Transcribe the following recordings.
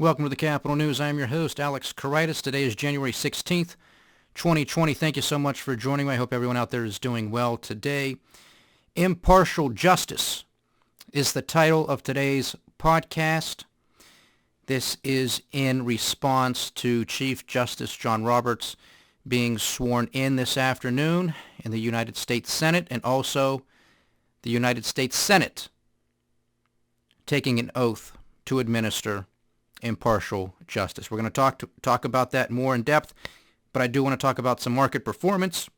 Welcome to the Capital News. I'm your host, Alex Karitis. Today is January 16th, 2020. Thank you so much for joining me. I hope everyone out there is doing well today. Impartial Justice is the title of today's podcast. This is in response to Chief Justice John Roberts being sworn in this afternoon in the United States Senate, and also the United States Senate taking an oath to administer impartial justice. We're going to talk about that more in depth, but I do want to talk about some market performance.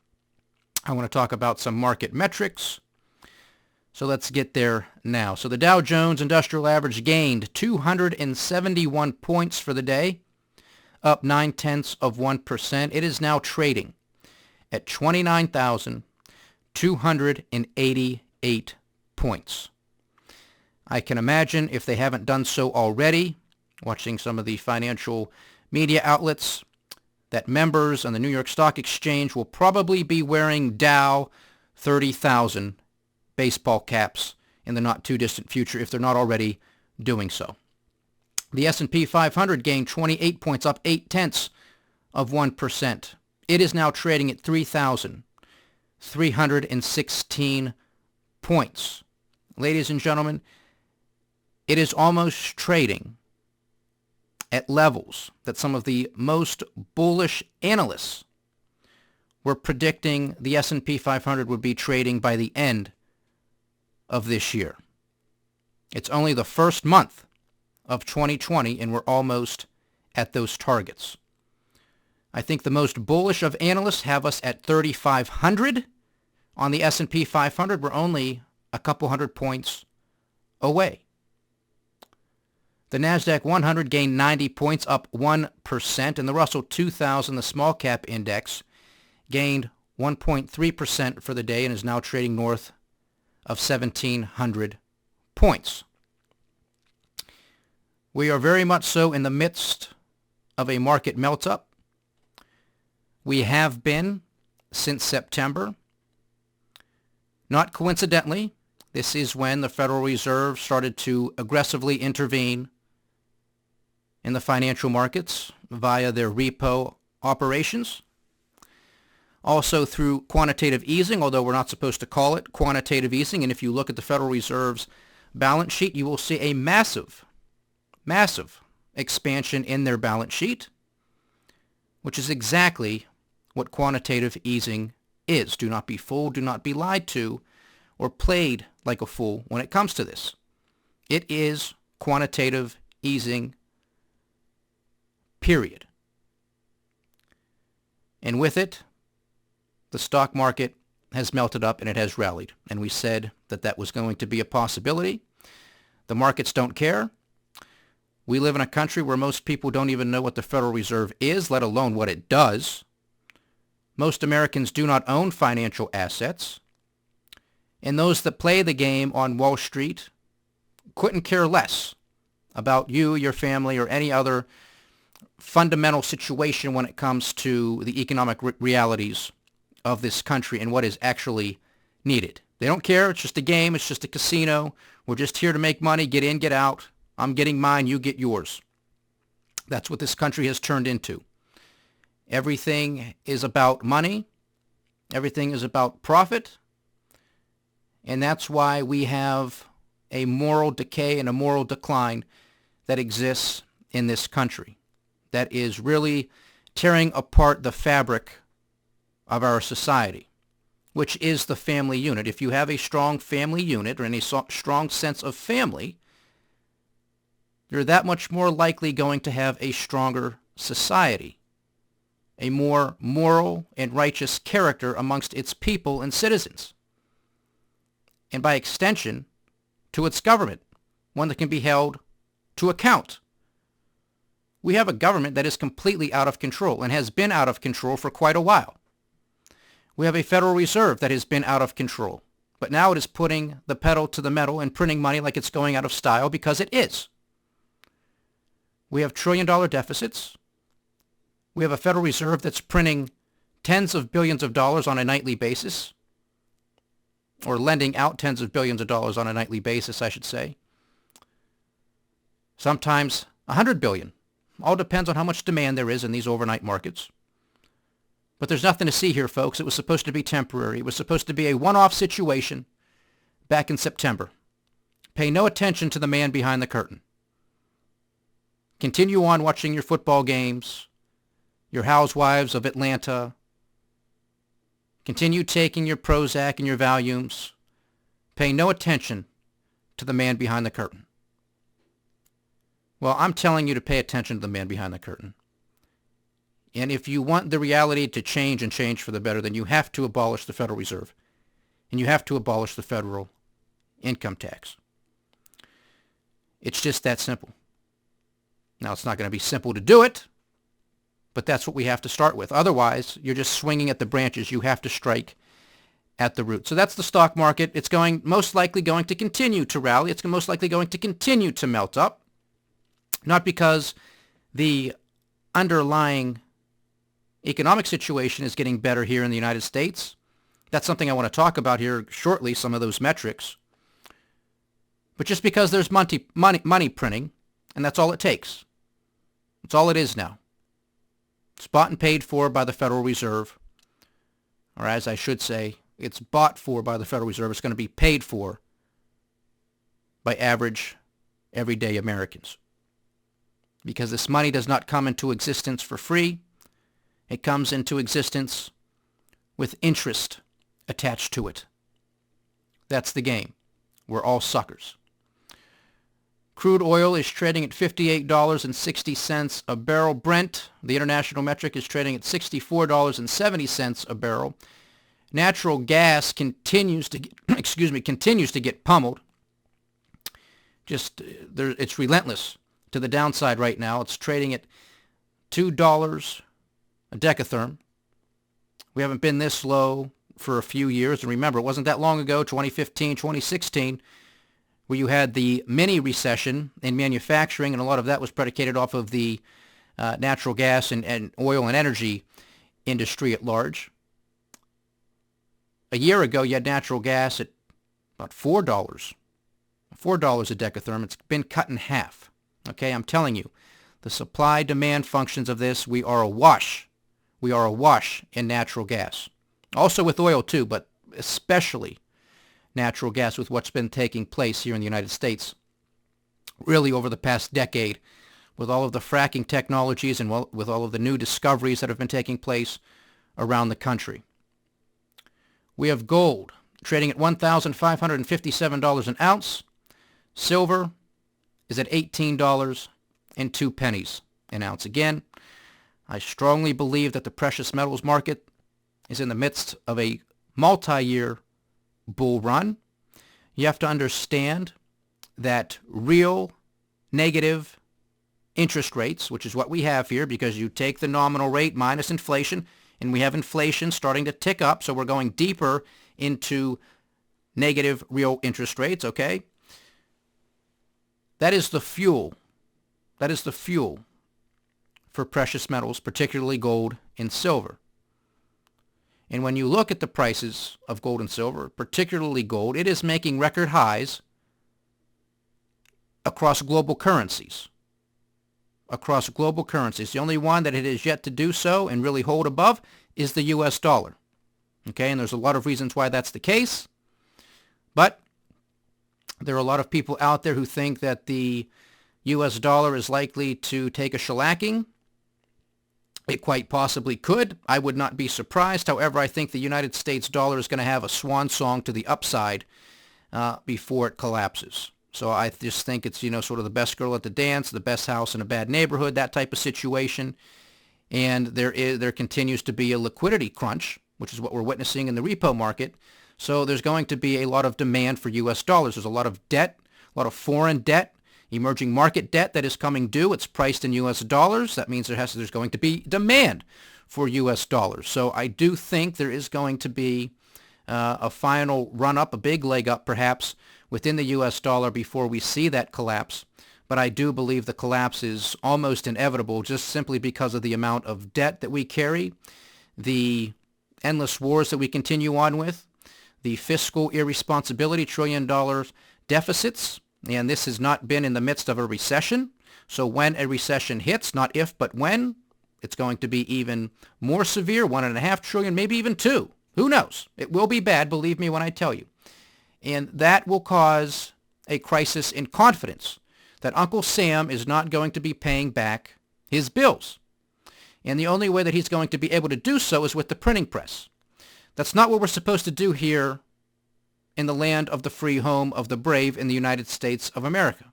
I want to talk about some market metrics. So let's get there now. So the Dow Jones Industrial Average gained 271 points for the day, up 0.9%. It is now trading at 29,288 points. I can imagine, if they haven't done so already, watching some of the financial media outlets, that members on the New York Stock Exchange will probably be wearing Dow 30,000 baseball caps in the not-too-distant future if they're not already doing so. The S&P 500 gained 28 points, up 0.8%. It is now trading at 3,316 points. Ladies and gentlemen, it is almost trading at levels that some of the most bullish analysts were predicting the S&P 500 would be trading by the end of this year. It's only the first month of 2020, and we're almost at those targets. I think the most bullish of analysts have us at 3,500. On the S&P 500, we're only a couple hundred points away. The NASDAQ 100 gained 90 points, up 1%, and the Russell 2000, the small cap index, gained 1.3% for the day and is now trading north of 1,700 points. We are very much so in the midst of a market melt-up. We have been since September. Not coincidentally, this is when the Federal Reserve started to aggressively intervene in the financial markets via their repo operations. Also through quantitative easing, although we're not supposed to call it quantitative easing. And if you look at the Federal Reserve's balance sheet, you will see a massive expansion in their balance sheet, which is exactly what quantitative easing is. Do not be fooled, do not be lied to, or played like a fool when it comes to this. It is quantitative easing, period. And with it, the stock market has melted up and it has rallied. And we said that that was going to be a possibility. The markets don't care. We live in a country where most people don't even know what the Federal Reserve is, let alone what it does. Most Americans do not own financial assets. And those that play the game on Wall Street couldn't care less about you, your family, or any other fundamental situation when it comes to the economic realities of this country and what is actually needed. They don't care. It's just a game. It's just a casino. We're just here to make money, get in, get out. I'm getting mine, you get yours. That's what this country has turned into. Everything is about money. Everything is about profit. And that's why we have a moral decay and a moral decline that exists in this country. That is really tearing apart the fabric of our society, which is the family unit. If you have a strong family unit or any strong sense of family, you're that much more likely going to have a stronger society, a more moral and righteous character amongst its people and citizens, and by extension, to its government, one that can be held to account. We have a government that is completely out of control and has been out of control for quite a while. We have a Federal Reserve that has been out of control, but now it is putting the pedal to the metal and printing money like it's going out of style, because it is. We have trillion-dollar deficits. We have a Federal Reserve that's printing tens of billions of dollars on a nightly basis, or lending out tens of billions of dollars on a nightly basis, I should say. Sometimes 100 billion. All depends on how much demand there is in these overnight markets. But there's nothing to see here, folks. It was supposed to be temporary. It was supposed to be a one-off situation back in September. Pay no attention to the man behind the curtain. Continue on watching your football games, your Housewives of Atlanta. Continue taking your Prozac and your Valiums. Pay no attention to the man behind the curtain. Well, I'm telling you to pay attention to the man behind the curtain. And if you want the reality to change and change for the better, then you have to abolish the Federal Reserve. And you have to abolish the federal income tax. It's just that simple. Now, it's not going to be simple to do it, but that's what we have to start with. Otherwise, you're just swinging at the branches. You have to strike at the root. So that's the stock market. It's most likely going to continue to rally. It's most likely going to continue to melt up, not because the underlying economic situation is getting better here in the United States. That's something I want to talk about here shortly, some of those metrics. But just because there's money printing, and that's all it takes. That's all it is now. It's bought and paid for by the Federal Reserve. Or as I should say, it's bought for by the Federal Reserve. It's going to be paid for by average, everyday Americans. Because this money does not come into existence for free. It comes into existence with interest attached to it. That's the game. We're all suckers. Crude oil is trading at $58.60 a barrel. Brent, the international metric, is trading at $64.70 a barrel. Natural gas continues to get pummeled. It's relentless to the downside right now. It's trading at $2 a decatherm. We haven't been this low for a few years. And remember, it wasn't that long ago, 2015, 2016, where you had the mini recession in manufacturing, and a lot of that was predicated off of the natural gas and oil and energy industry at large. A year ago, you had natural gas at about $4 a decatherm. It's been cut in half. Okay, I'm telling you, the supply-demand functions of this, we are awash. We are awash in natural gas. Also with oil too, but especially natural gas with what's been taking place here in the United States really over the past decade with all of the fracking technologies and with all of the new discoveries that have been taking place around the country. We have gold trading at $1,557 an ounce. Silver is at $18.02 an ounce. Again, I strongly believe that the precious metals market is in the midst of a multi-year bull run. You have to understand that real negative interest rates, which is what we have here because you take the nominal rate minus inflation, and we have inflation starting to tick up, so we're going deeper into negative real interest rates, okay? That is the fuel. That is the fuel for precious metals, particularly gold and silver. And when you look at the prices of gold and silver, particularly gold, it is making record highs across global currencies. Across global currencies. The only one that it has yet to do so and really hold above is the U.S. dollar. Okay, and there's a lot of reasons why that's the case. But there are a lot of people out there who think that the U.S. dollar is likely to take a shellacking. It quite possibly could. I would not be surprised. However, I think the United States dollar is going to have a swan song to the upside before it collapses. So I just think it's, sort of the best girl at the dance, the best house in a bad neighborhood, that type of situation. And there continues to be a liquidity crunch, which is what we're witnessing in the repo market. So there's going to be a lot of demand for U.S. dollars. There's a lot of debt, a lot of foreign debt, emerging market debt that is coming due. It's priced in U.S. dollars. That means there's going to be demand for U.S. dollars. So I do think there is going to be a final run-up, a big leg up perhaps, within the U.S. dollar before we see that collapse. But I do believe the collapse is almost inevitable just simply because of the amount of debt that we carry, the endless wars that we continue on with, the fiscal irresponsibility, $1 trillion deficits, and this has not been in the midst of a recession. So when a recession hits, not if but when, it's going to be even more severe, $1.5 trillion, maybe even $2. Who knows? It will be bad, believe me when I tell you. And that will cause a crisis in confidence that Uncle Sam is not going to be paying back his bills. And the only way that he's going to be able to do so is with the printing press. That's not what we're supposed to do here in the land of the free, home of the brave, in the United States of America.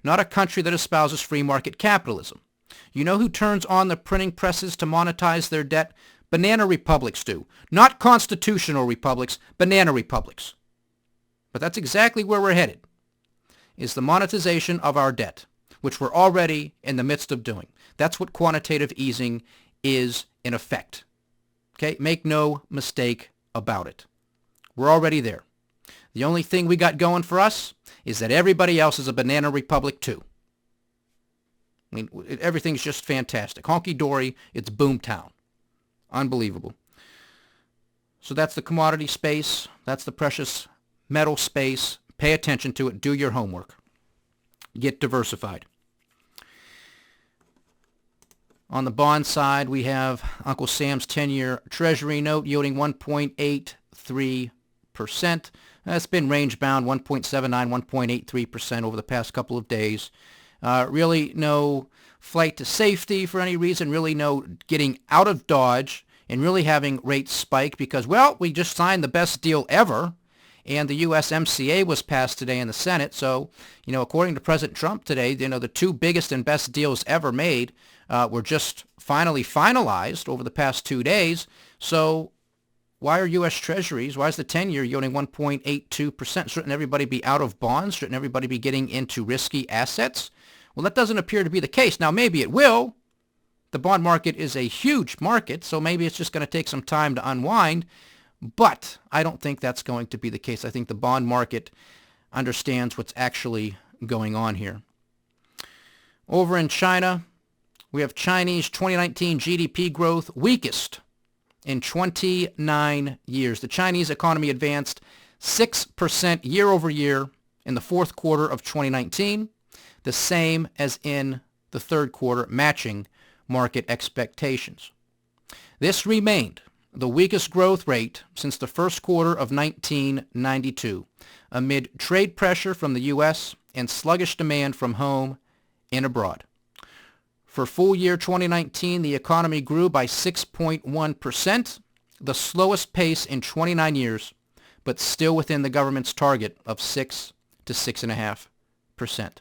Not a country that espouses free market capitalism. You know who turns on the printing presses to monetize their debt? Banana republics do. Not constitutional republics, banana republics. But that's exactly where we're headed, is the monetization of our debt, which we're already in the midst of doing. That's what quantitative easing is in effect. Okay? Make no mistake about it. We're already there. The only thing we got going for us is that everybody else is a banana republic too. I mean, everything's just fantastic. Honky-dory, it's boomtown. Unbelievable. So that's the commodity space. That's the precious metal space. Pay attention to it. Do your homework. Get diversified. On the bond side, we have Uncle Sam's 10-year Treasury note yielding 1.83%. That's been range-bound, 1.79, 1.83% over the past couple of days. Really no flight to safety for any reason, really no getting out of Dodge and really having rates spike because, well, we just signed the best deal ever, and the USMCA was passed today in the Senate. So, according to President Trump today, the two biggest and best deals ever made were just finally finalized over the past 2 days. So why are U.S. Treasuries, why is the 10-year yielding 1.82%? Shouldn't everybody be out of bonds? Shouldn't everybody be getting into risky assets? Well, that doesn't appear to be the case. Now, maybe it will. The bond market is a huge market, so maybe it's just going to take some time to unwind. But I don't think that's going to be the case. I think the bond market understands what's actually going on here. Over in China, we have Chinese 2019 GDP growth weakest in 29 years. The Chinese economy advanced 6% year over year in the fourth quarter of 2019, the same as in the third quarter, matching market expectations. This remained the weakest growth rate since the first quarter of 1992, amid trade pressure from the U.S. and sluggish demand from home and abroad. For full year 2019, the economy grew by 6.1%, the slowest pace in 29 years, but still within the government's target of 6 to 6.5%.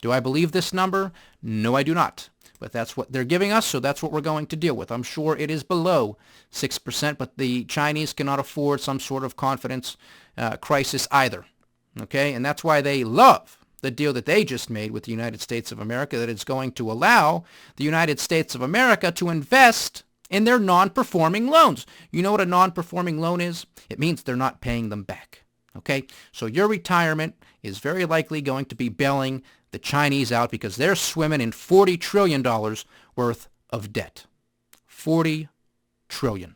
Do I believe this number? No, I do not. But that's what they're giving us, so that's what we're going to deal with. I'm sure it is below 6%, but the Chinese cannot afford some sort of confidence crisis either. Okay, and that's why they love the deal that they just made with the United States of America, that is going to allow the United States of America to invest in their non-performing loans. You know what a non-performing loan is? It means they're not paying them back. Okay, so your retirement is very likely going to be bailing the Chinese out because they're swimming in $40 trillion worth of debt. $40 trillion.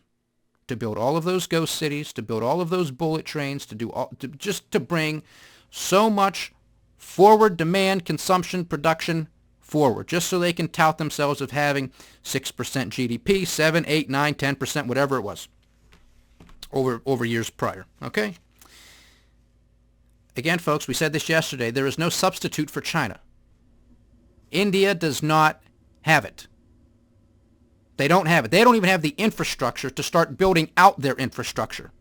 To build all of those ghost cities, to build all of those bullet trains, just to bring so much forward demand, consumption, production forward, just so they can tout themselves of having 6% GDP, 7, 8, 9, 10%, whatever it was, over years prior. Okay? Again, folks, we said this yesterday, there is no substitute for China. India does not have it. They don't have it. They don't even have the infrastructure to start building out their infrastructure.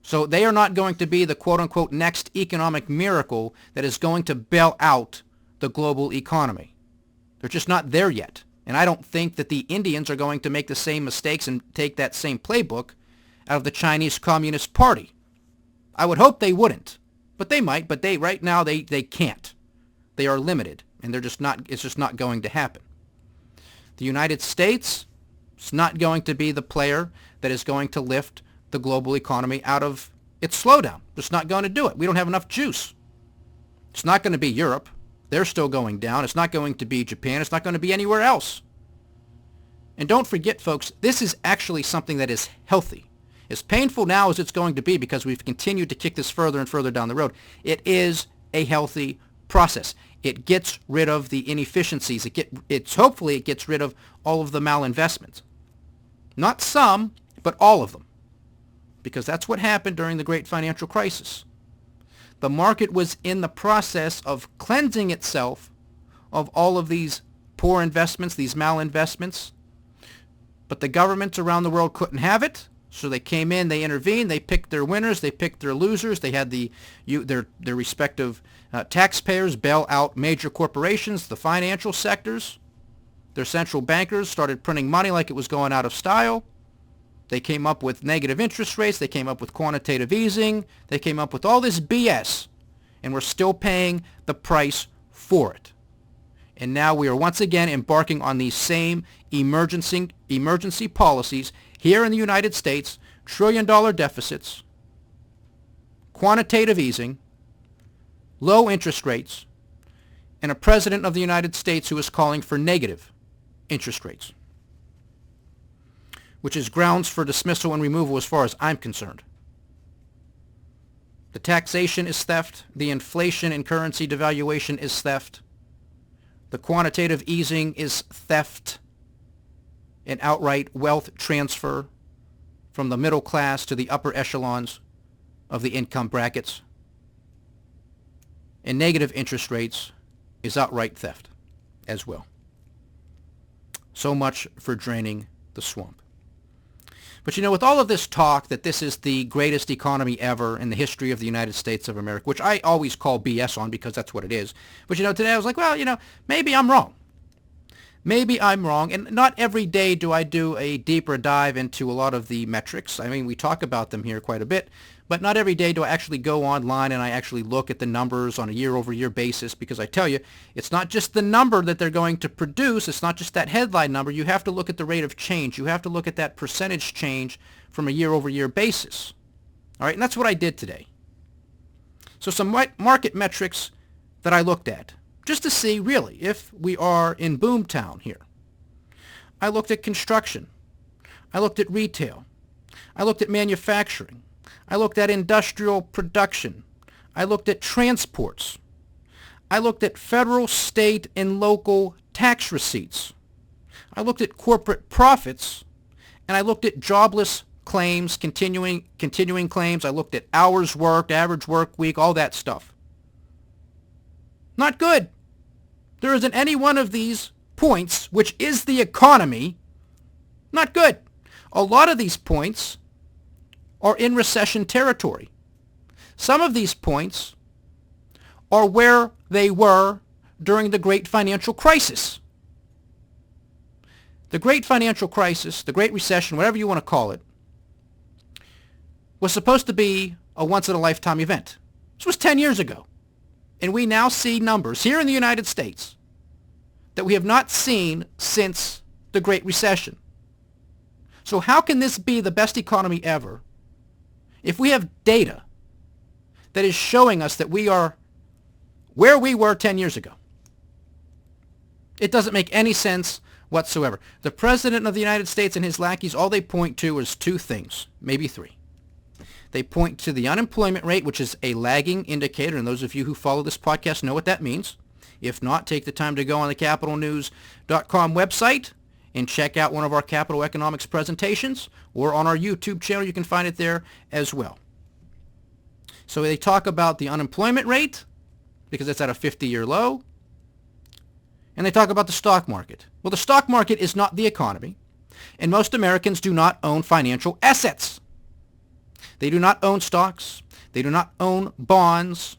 So they are not going to be the quote-unquote next economic miracle that is going to bail out the global economy. They're just not there yet. And I don't think that the Indians are going to make the same mistakes and take that same playbook out of the Chinese Communist Party. I would hope they wouldn't, but they might. But right now they can't. They are limited, and it's just not going to happen. The United States is not going to be the player that is going to lift the global economy out of its slowdown. Just not going to do it. We don't have enough juice. It's not going to be Europe. They're still going down. It's not going to be Japan. It's not going to be anywhere else. And don't forget, folks, this is actually something that is healthy. As painful now as it's going to be because we've continued to kick this further and further down the road, it is a healthy process. It gets rid of the inefficiencies. Hopefully it gets rid of all of the malinvestments. Not some, but all of them. Because that's what happened during the great financial crisis. The market was in the process of cleansing itself of all of these poor investments, these malinvestments. But the governments around the world couldn't have it. So they came in, they intervened, they picked their winners, they picked their losers. They had their respective taxpayers bail out major corporations, the financial sectors. Their central bankers started printing money like it was going out of style. They came up with negative interest rates. They came up with quantitative easing. They came up with all this BS, and we're still paying the price for it. And now we are once again embarking on these same emergency policies here in the United States, trillion-dollar deficits, quantitative easing, low interest rates, and a president of the United States who is calling for negative interest rates, which is grounds for dismissal and removal as far as I'm concerned. The taxation is theft. The inflation and currency devaluation is theft. The quantitative easing is theft and outright wealth transfer from the middle class to the upper echelons of the income brackets. And negative interest rates is outright theft as well. So much for draining the swamp. But with all of this talk that this is the greatest economy ever in the history of the United States of America, which I always call BS on because that's what it is. But today I was like, well, maybe I'm wrong. Maybe I'm wrong. And not every day do I do a deeper dive into a lot of the metrics. I mean, we talk about them here quite a bit. But not every day do I actually go online and I actually look at the numbers on a year-over-year basis, because I tell you, it's not just the number that they're going to produce. It's not just that headline number. You have to look at the rate of change. You have to look at that percentage change from a year-over-year basis. All right, and that's what I did today. So some market metrics that I looked at, just to see really if we are in boomtown here. I looked at construction. I looked at retail. I looked at manufacturing. I looked at industrial production. I looked at transports. I looked at federal, state, and local tax receipts. I looked at corporate profits, and I looked at jobless claims, continuing claims. I looked at hours worked, average work week, all that stuff. Not good. There isn't any one of these points, which is the economy, not good. A lot of these points are in recession territory. Some of these points are where they were during the Great Financial Crisis. The Great Financial Crisis, the Great Recession, whatever you want to call it, was supposed to be a once-in-a-lifetime event. This was 10 years ago. And we now see numbers here in the United States that we have not seen since the Great Recession. So how can this be the best economy ever if we have data that is showing us that we are where we were 10 years ago? It doesn't make any sense whatsoever. The President of the United States and his lackeys, all they point to is two things, maybe three. They point to the unemployment rate, which is a lagging indicator, and those of you who follow this podcast know what that means. If not, take the time to go on the capitalnews.com website and check out one of our capital economics presentations, or on our YouTube channel. You can find it there as well. So they talk about the unemployment rate because it's at a 50-year low, and they talk about the stock market. Well, the stock market is not the economy, and most Americans do not own financial assets. They do not own stocks. They do not own bonds.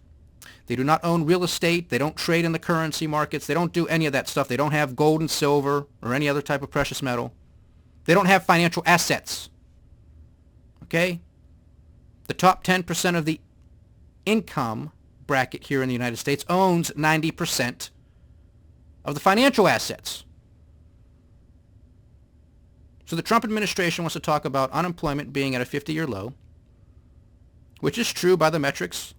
They do not own real estate. They don't trade in the currency markets. They don't do any of that stuff. They don't have gold and silver or any other type of precious metal. They don't have financial assets. Okay? The top 10% of the income bracket here in the United States owns 90% of the financial assets. So the Trump administration wants to talk about unemployment being at a 50-year low, which is true by the metrics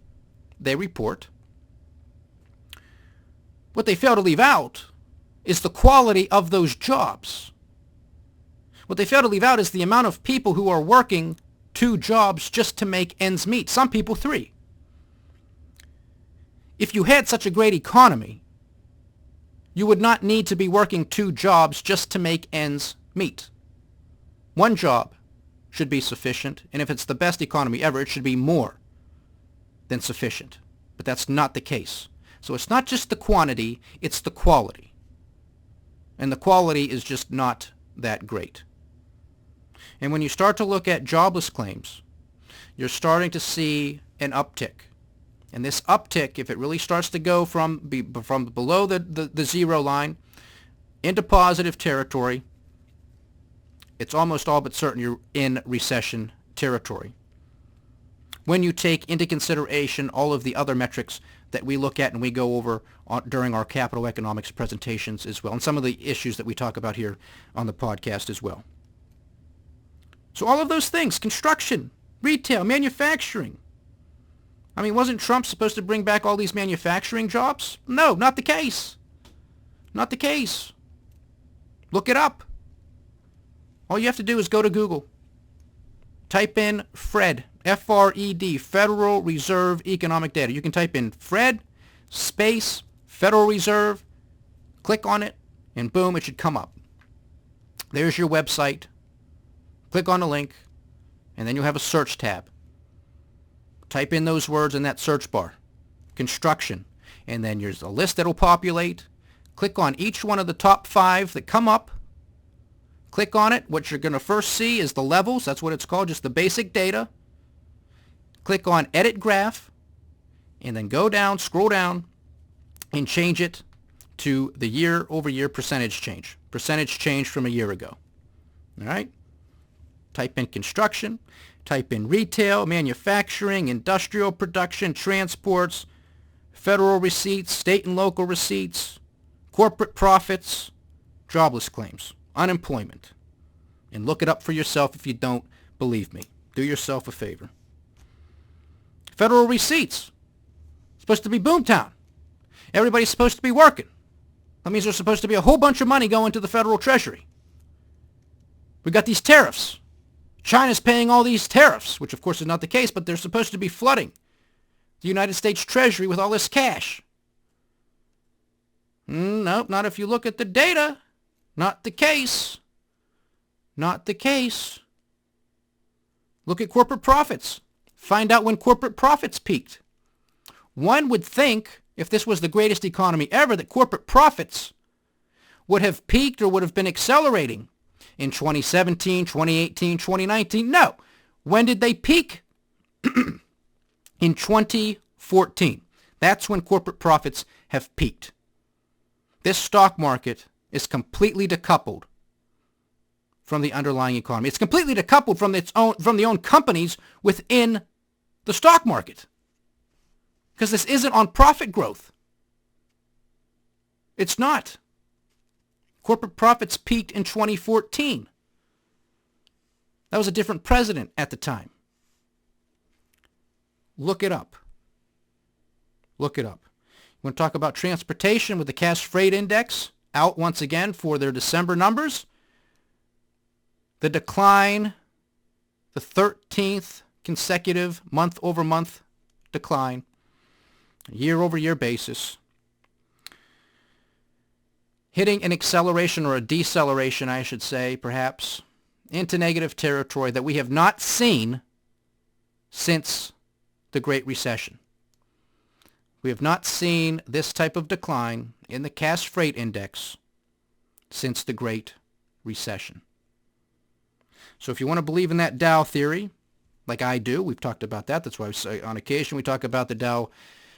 they report. What they fail to leave out is the quality of those jobs. What they fail to leave out is the amount of people who are working 2 jobs just to make ends meet. Some people 3. If you had such a great economy, You would not need to be working 2 jobs just to make ends meet. 1 job should be sufficient, and if it's the best economy ever, it should be more than sufficient. But that's not the case. So it's not just the quantity, it's the quality. And the quality is just not that great. And when you start to look at jobless claims, you're starting to see an uptick. And this uptick, if it really starts to go from below the zero line into positive territory, it's almost all but certain you're in recession territory. When you take into consideration all of the other metrics that we look at and we go over during our capital economics presentations as well, and some of the issues that we talk about here on the podcast as well. So all of those things, construction, retail, manufacturing. I mean, wasn't Trump supposed to bring back all these manufacturing jobs? No, not the case. Not the case. Look it up. All you have to do is go to Google. Type in FRED, F-R-E-D, Federal Reserve Economic Data. You can type in FRED, space, Federal Reserve, click on it, and boom, it should come up. There's your website. Click on the link, and then you'll have a search tab. Type in those words in that search bar. Construction. And then there's a list that will populate. Click on each one of the top 5 that come up. Click on it. What you're going to first see is the levels. That's what it's called, just the basic data. Click on Edit Graph. And then go down, scroll down, and change it to the year-over-year percentage change. Percentage change from a year ago. All right? Type in construction. Type in retail, manufacturing, industrial production, transports, federal receipts, state and local receipts, corporate profits, jobless claims, unemployment. And look it up for yourself if you don't believe me. Do yourself a favor. Federal receipts. Supposed to be boomtown. Everybody's supposed to be working. That means there's supposed to be a whole bunch of money going to the federal treasury. We got these tariffs. China's paying all these tariffs, which of course is not the case, but they're supposed to be flooding the United States Treasury with all this cash. Nope, not if you look at the data. Not the case. Not the case. Look at corporate profits. Find out when corporate profits peaked. One would think, if this was the greatest economy ever, that corporate profits would have peaked or would have been accelerating in 2017, 2018, 2019. No. When did they peak? In 2014. That's when corporate profits have peaked. This stock market is completely decoupled from the underlying economy. It's completely decoupled from the own companies within the stock market. Because this isn't on profit growth. It's not. Corporate profits peaked in 2014. That was a different president at the time. Look it up. Look it up. You want to talk about transportation with the cash freight index out once again for their December numbers? The decline, the 13th consecutive month-over-month decline, year-over-year basis, hitting an acceleration or a deceleration, I should say, perhaps, into negative territory that we have not seen since the Great Recession. We have not seen this type of decline in the cash freight index since the Great Recession. So if you want to believe in that Dow theory, like I do, we've talked about that. That's why on occasion we talk about the Dow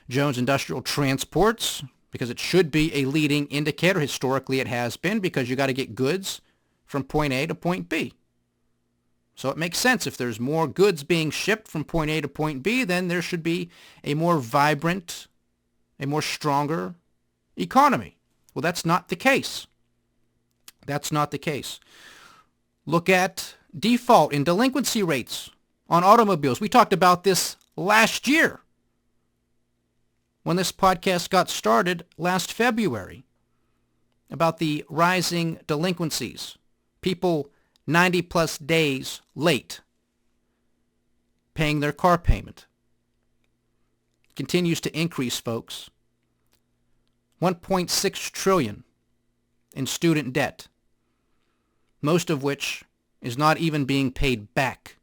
Jones Industrial Transports, because it should be a leading indicator. Historically, it has been, because you got to get goods from point A to point B. So it makes sense. If there's more goods being shipped from point A to point B, then there should be a more vibrant, a more stronger economy. Well, that's not the case. That's not the case. Look at default and delinquency rates on automobiles. We talked about this last year when this podcast got started last February, about the rising delinquencies. People 90 plus days late paying their car payment. Continues to increase, folks. $1.6 trillion in student debt, most of which is not even being paid back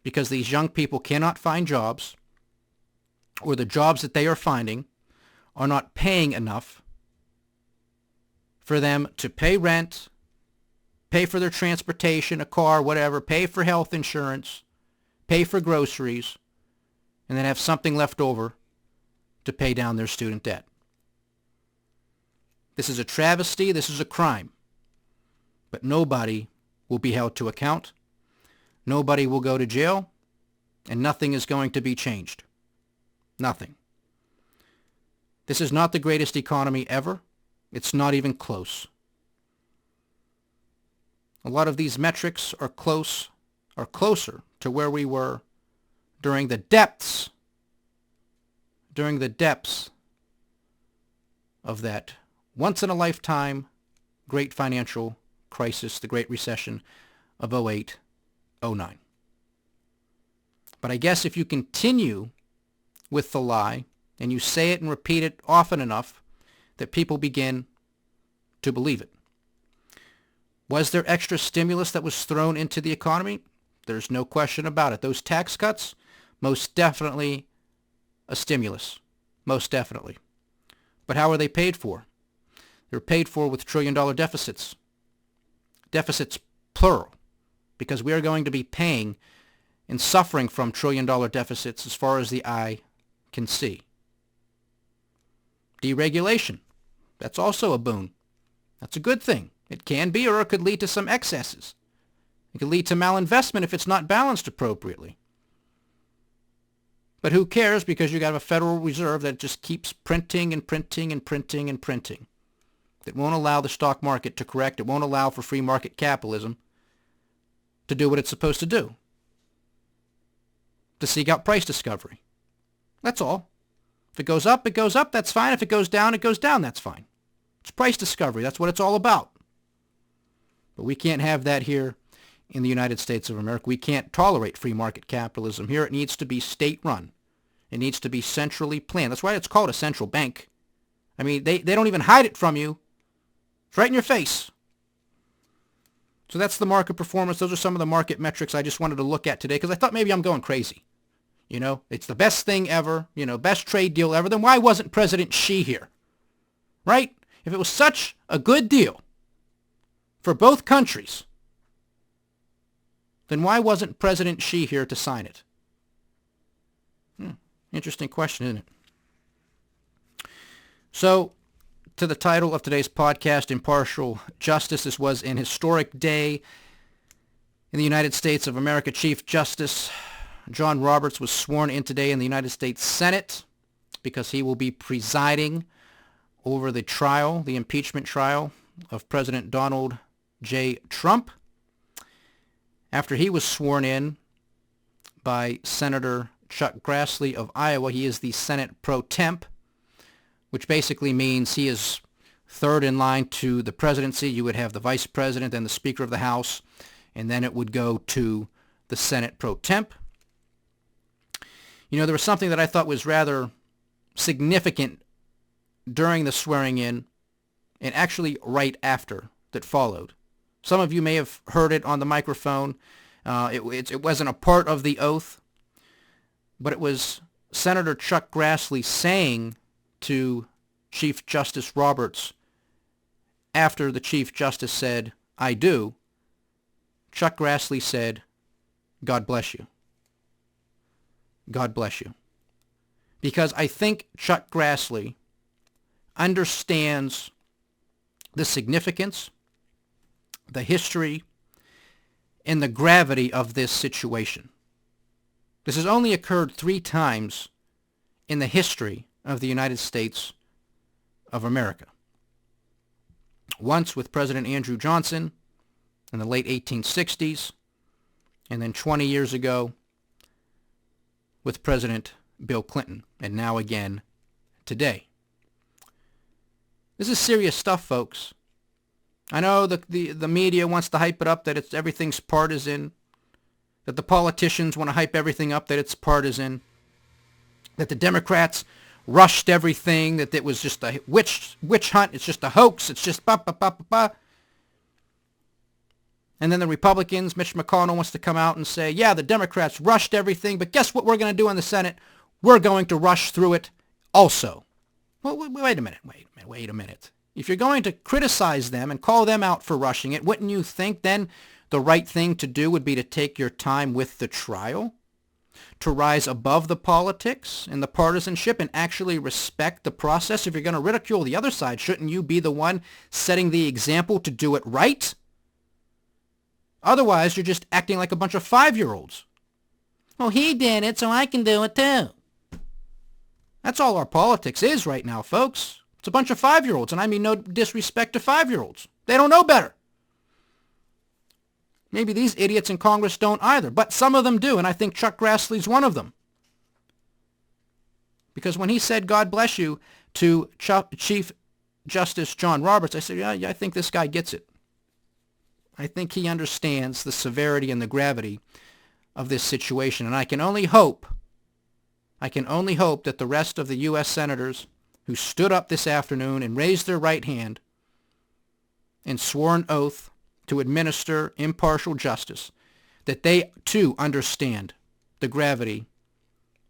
because these young people cannot find jobs, or the jobs that they are finding are not paying enough for them to pay rent, pay for their transportation, a car, whatever, pay for health insurance, pay for groceries, and then have something left over to pay down their student debt. This is a travesty. This is a crime. But nobody will be held to account. Nobody will go to jail, and nothing is going to be changed. Nothing. This is not the greatest economy ever. It's not even close. A lot of these metrics are closer to where we were during the depths of that once-in-a-lifetime great financial crisis, the Great Recession of 08, 09. But I guess if you continue with the lie and you say it and repeat it often enough, that people begin to believe it. Was there extra stimulus that was thrown into the economy? There's no question about it. Those tax cuts, most definitely a stimulus. Most definitely. But how are they paid for? They're paid for with trillion-dollar deficits. Deficits plural, because we are going to be paying and suffering from trillion-dollar deficits as far as the eye can see. Deregulation. That's also a boon. That's a good thing. It can be, or it could lead to some excesses. It could lead to malinvestment if it's not balanced appropriately. But who cares, because you got a Federal Reserve that just keeps printing and printing and printing and printing. It won't allow the stock market to correct. It won't allow for free market capitalism to do what it's supposed to do. To seek out price discovery. That's all. If it goes up, that's fine. If it goes down, that's fine. It's price discovery. That's what it's all about. But we can't have that here in the United States of America. We can't tolerate free market capitalism here. It needs to be state-run. It needs to be centrally planned. That's why it's called a central bank. I mean, they don't even hide it from you. It's right in your face. So that's the market performance. Those are some of the market metrics I just wanted to look at today because I thought maybe I'm going crazy. You know, it's the best thing ever, best trade deal ever. Then why wasn't President Xi here? Right? If it was such a good deal for both countries, then why wasn't President Xi here to sign it? Interesting question, isn't it? So, to the title of today's podcast, Impartial Justice. This was an historic day in the United States of America. Chief Justice John Roberts was sworn in today in the United States Senate because he will be presiding over the trial, the impeachment trial of President Donald J. Trump. After he was sworn in by Senator Chuck Grassley of Iowa, he is the Senate pro temp, which basically means he is third in line to the presidency. You would have the vice president, then the Speaker of the House, and then it would go to the Senate pro temp. There was something that I thought was rather significant during the swearing in and actually right after that followed. Some of you may have heard it on the microphone. It wasn't a part of the oath, but it was Senator Chuck Grassley saying to Chief Justice Roberts after the Chief Justice said, "I do," Chuck Grassley said, "God bless you." God bless you. Because I think Chuck Grassley understands the significance, the history, and the gravity of this situation. This has only occurred 3 times in the history of the United States of America. Once with President Andrew Johnson in the late 1860s, and then 20 years ago with President Bill Clinton, and now again today. This is serious stuff, folks. I know the media wants to hype it up that everything's partisan, that the politicians want to hype everything up that it's partisan, that the Democrats rushed everything, that it was just a witch hunt, it's just a hoax, it's just ba ba ba ba ba. And then the Republicans, Mitch McConnell wants to come out and say, yeah, the Democrats rushed everything, but guess what we're going to do in the Senate? We're going to rush through it also. Well, wait a minute. If you're going to criticize them and call them out for rushing it, wouldn't you think then the right thing to do would be to take your time with the trial, to rise above the politics and the partisanship and actually respect the process? If you're going to ridicule the other side, shouldn't you be the one setting the example to do it right? Otherwise, you're just acting like a bunch of 5-year-olds. Well, he did it, so I can do it too. That's all our politics is right now, folks. It's a bunch of 5-year-olds, and I mean no disrespect to 5-year-olds. They don't know better. Maybe these idiots in Congress don't either, but some of them do, and I think Chuck Grassley's one of them. Because when he said, God bless you, to Chief Justice John Roberts, I said, yeah, I think this guy gets it. I think he understands the severity and the gravity of this situation, and I can only hope that the rest of the U.S. senators who stood up this afternoon and raised their right hand and swore an oath to administer impartial justice, that they too understand the gravity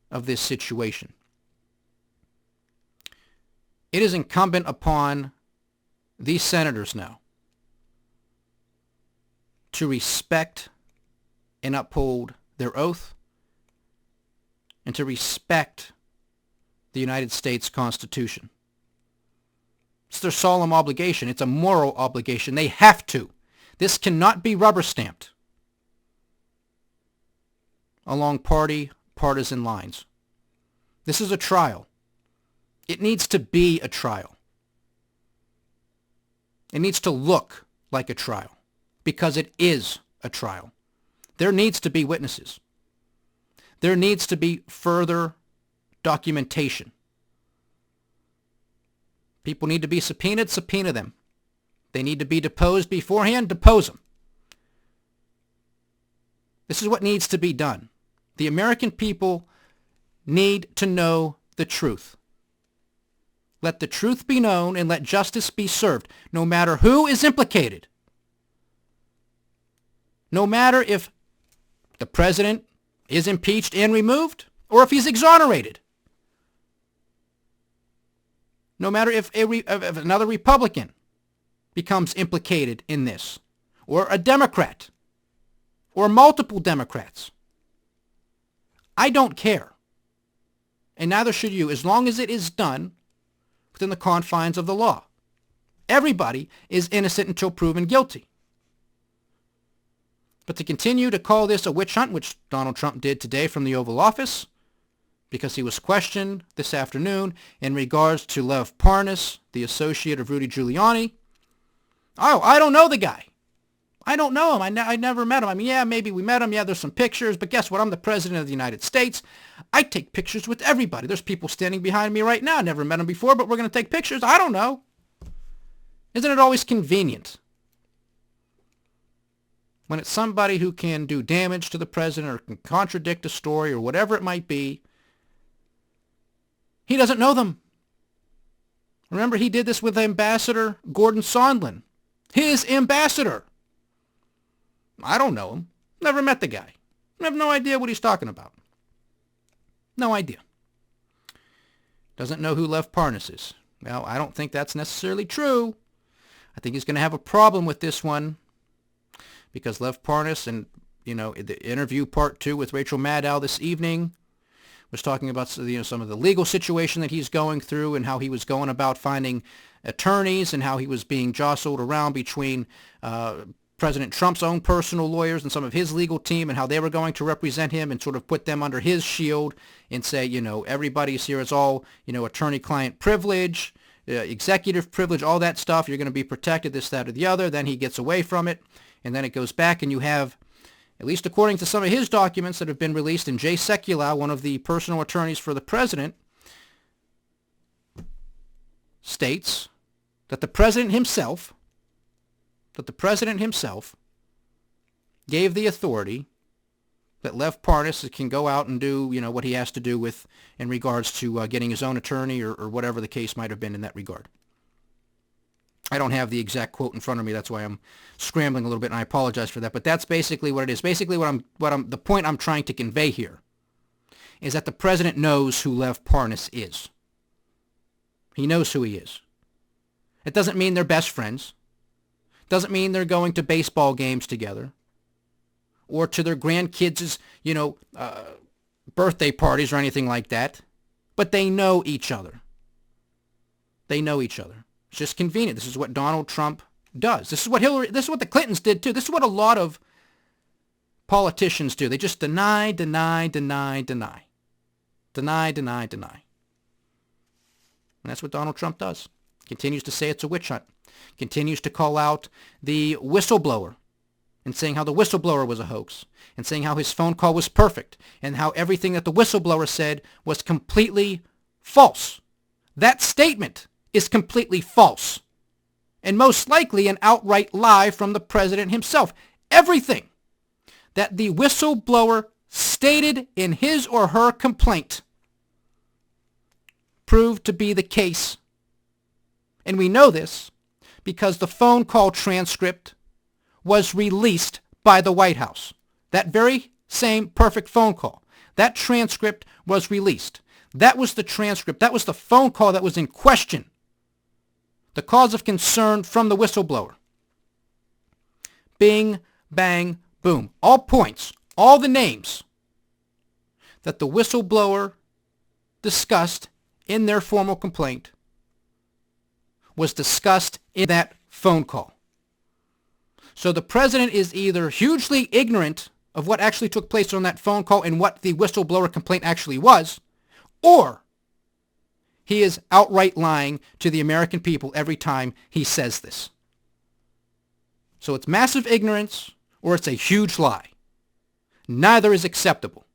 of this situation. It is incumbent upon these senators now to respect and uphold their oath and to respect the United States Constitution. It's their solemn obligation. It's a moral obligation. They have to. This cannot be rubber stamped along partisan lines. This is a trial. It needs to be a trial. It needs to look like a trial because it is a trial. There needs to be witnesses. There needs to be further documentation. People need to be subpoenaed, subpoena them. They need to be deposed beforehand, depose them. This is what needs to be done. The American people need to know the truth. Let the truth be known and let justice be served, no matter who is implicated. No matter if the president is impeached and removed or if he's exonerated. No matter if another Republican becomes implicated in this, or a Democrat, or multiple Democrats. I don't care. And neither should you, as long as it is done within the confines of the law. Everybody is innocent until proven guilty. But to continue to call this a witch hunt, which Donald Trump did today from the Oval Office, because he was questioned this afternoon in regards to Lev Parnas, the associate of Rudy Giuliani. Oh, I don't know the guy. I don't know him. I never met him. I mean, yeah, maybe we met him. Yeah, there's some pictures. But guess what? I'm the president of the United States. I take pictures with everybody. There's people standing behind me right now. Never met him before, but we're going to take pictures. I don't know. Isn't it always convenient when it's somebody who can do damage to the president or can contradict a story or whatever it might be? He doesn't know them. Remember, he did this with Ambassador Gordon Sondland, his ambassador. I don't know him. Never met the guy. I have no idea what he's talking about. No idea. Doesn't know who Lev Parnas is. Well, I don't think that's necessarily true. I think he's going to have a problem with this one because Lev Parnas and, the interview part 2 with Rachel Maddow this evening was talking about some of the legal situation that he's going through and how he was going about finding attorneys and how he was being jostled around between President Trump's own personal lawyers and some of his legal team and how they were going to represent him and sort of put them under his shield and say, everybody's here. It's all, attorney-client privilege, executive privilege, all that stuff. You're going to be protected, this, that, or the other. Then he gets away from it, and then it goes back, and you have, at least according to some of his documents that have been released, and Jay Sekulow, one of the personal attorneys for the president, states that the president himself gave the authority that Lev Parnas can go out and do, what he has to do with in regards to getting his own attorney or whatever the case might have been in that regard. I don't have the exact quote in front of me. That's why I'm scrambling a little bit, and I apologize for that. But that's basically what it is. Basically, the point I'm trying to convey here is that the president knows who Lev Parnas is. He knows who he is. It doesn't mean they're best friends. Doesn't mean they're going to baseball games together or to their grandkids' birthday parties or anything like that. But they know each other. They know each other. It's just convenient. This is what Donald Trump does. This is what the Clintons did too. This is what a lot of politicians do. They just deny. And that's what Donald Trump does. Continues to say it's a witch hunt. Continues to call out the whistleblower and saying how the whistleblower was a hoax and saying how his phone call was perfect and how everything that the whistleblower said was completely false. That statement is completely false and most likely an outright lie from the president himself. Everything that the whistleblower stated in his or her complaint proved to be the case. And we know this because the phone call transcript was released by the White House. That very same perfect phone call. That transcript was released. That was the transcript. That was the phone call that was in question. The cause of concern from the whistleblower. Bing, bang, boom. All points, all the names that the whistleblower discussed in their formal complaint was discussed in that phone call. So the president is either hugely ignorant of what actually took place on that phone call and what the whistleblower complaint actually was, or he is outright lying to the American people every time he says this. So it's massive ignorance or it's a huge lie. Neither is acceptable.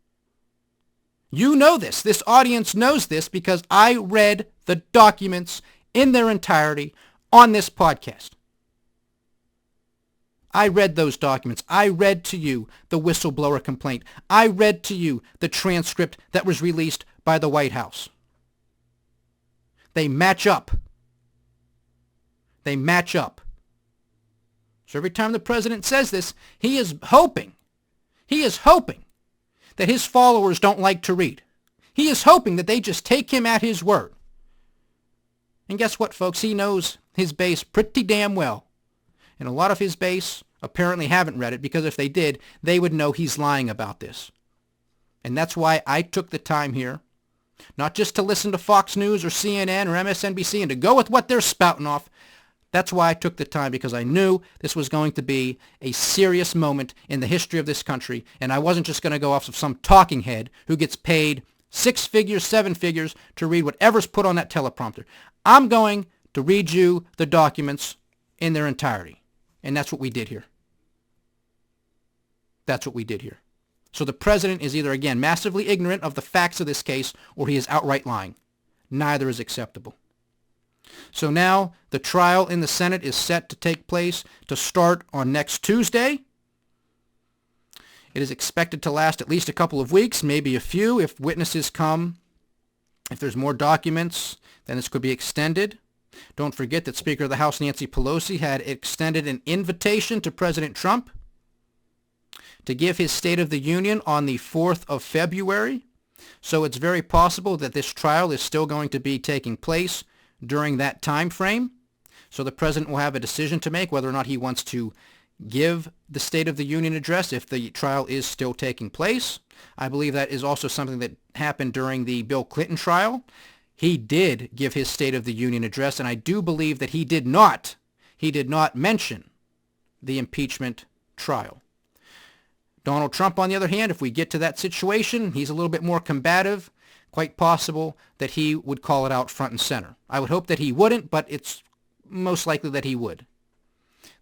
You know this. This audience knows this because I read the documents in their entirety on this podcast. I read those documents. I read to you the whistleblower complaint. I read to you the transcript that was released by the White House. They match up. They match up. So every time the president says this, he is hoping that his followers don't like to read. He is hoping that they just take him at his word. And guess what, folks? He knows his base pretty damn well. And a lot of his base apparently haven't read it because if they did, they would know he's lying about this. And that's why I took the time here, not just to listen to Fox News or CNN or MSNBC and to go with what they're spouting off. That's why I took the time, because I knew this was going to be a serious moment in the history of this country, and I wasn't just going to go off of some talking head who gets paid 6 figures, 7 figures to read whatever's put on that teleprompter. I'm going to read you the documents in their entirety, and that's what we did here. That's what we did here. So the president is either, again, massively ignorant of the facts of this case, or he is outright lying. Neither is acceptable. So now the trial in the Senate is set to take place to start on next Tuesday. It is expected to last at least a couple of weeks, maybe a few. If witnesses come, if there's more documents, then this could be extended. Don't forget that Speaker of the House Nancy Pelosi had extended an invitation to President Trump to give his State of the Union on the 4th of February. So it's very possible that this trial is still going to be taking place during that time frame. So the president will have a decision to make whether or not he wants to give the State of the Union address if the trial is still taking place. I believe that is also something that happened during the Bill Clinton trial. He did give his State of the Union address, and I do believe that he did not mention the impeachment trial. Donald Trump, on the other hand, if we get to that situation, he's a little bit more combative. Quite possible that he would call it out front and center. I would hope that he wouldn't, but it's most likely that he would.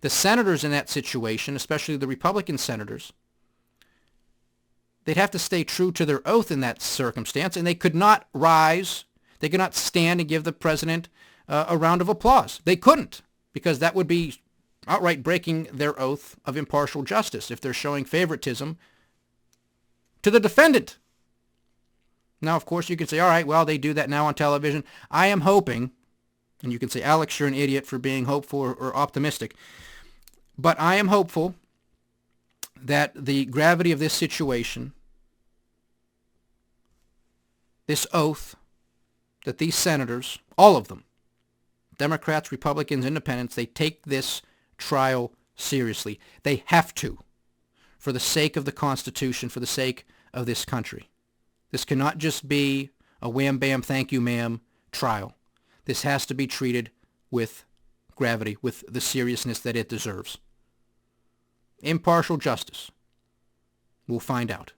The senators in that situation, especially the Republican senators, they'd have to stay true to their oath in that circumstance, and they could not rise, they could not stand and give the president a round of applause. They couldn't, because that would be outright breaking their oath of impartial justice if they're showing favoritism to the defendant. Now, of course, you can say, all right, well, they do that now on television. I am hoping, and you can say, Alex, you're an idiot for being hopeful or optimistic, but I am hopeful that the gravity of this situation, this oath, that these senators, all of them, Democrats, Republicans, Independents, they take this trial seriously. They have to, for the sake of the Constitution, for the sake of this country. This cannot just be a wham, bam, thank you, ma'am trial. This has to be treated with gravity, with the seriousness that it deserves. Impartial justice. We'll find out.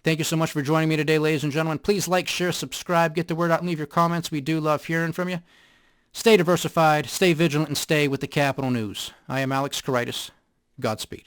Thank you so much for joining me today, ladies and gentlemen. Please like, share, subscribe, get the word out, and leave your comments. We do love hearing from you. Stay diversified, stay vigilant, and stay with the Capital News. I am Alex Karitis. Godspeed.